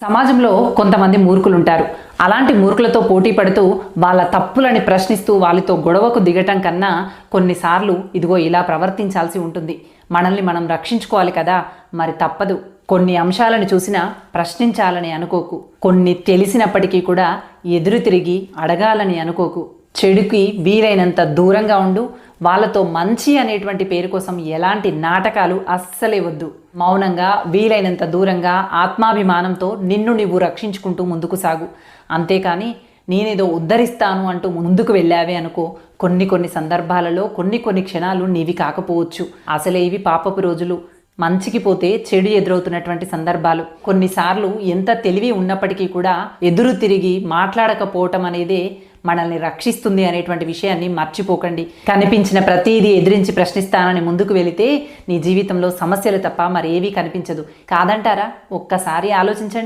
సమాజంలో కొంతమంది మూర్ఖులుంటారు. అలాంటి మూర్ఖులతో పోటీ పడుతూ వాళ్ళ తప్పులని ప్రశ్నిస్తూ వాళ్ళతో గొడవకు దిగటం కన్నా కొన్నిసార్లు ఇదిగో ఇలా ప్రవర్తించాల్సి ఉంటుంది. మనల్ని మనం రక్షించుకోవాలి కదా, మరి తప్పదు. కొన్ని అంశాలను చూసినా ప్రశ్నించాలని అనుకోకు. కొన్ని తెలిసినప్పటికీ కూడా ఎదురు తిరిగి అడగాలని అనుకోకు. చెడుకి వీలైనంత దూరంగా ఉండు. వాళ్ళతో మంచి అనేటువంటి పేరు కోసం ఎలాంటి నాటకాలు అస్సలే వద్దు. మౌనంగా వీలైనంత దూరంగా ఆత్మాభిమానంతో నిన్ను నువ్వు రక్షించుకుంటూ ముందుకు సాగు. అంతేకాని నేనేదో ఉద్ధరిస్తాను అంటూ ముందుకు వెళ్ళావే అనుకో, కొన్ని సందర్భాలలో కొన్ని క్షణాలు నీవి కాకపోవచ్చు. అసలే ఇవి పాపపు రోజులు. మంచికి పోతే చెడు ఎదురవుతున్నటువంటి సందర్భాలు. కొన్నిసార్లు ఎంత తెలివి ఉన్నప్పటికీ కూడా ఎదురు తిరిగి మాట్లాడకపోవటం అనేదే మనల్ని రక్షిస్తుంది అనేటువంటి విషయాన్ని మర్చిపోకండి. కనిపించిన ప్రతిదీ ఎదిరించి ప్రశ్నిస్తానని ముందుకు వెళితే నీ జీవితంలో సమస్యలు తప్ప మరేవీ కనిపించదు. కాదంటారా? ఒక్కసారి ఆలోచించండి.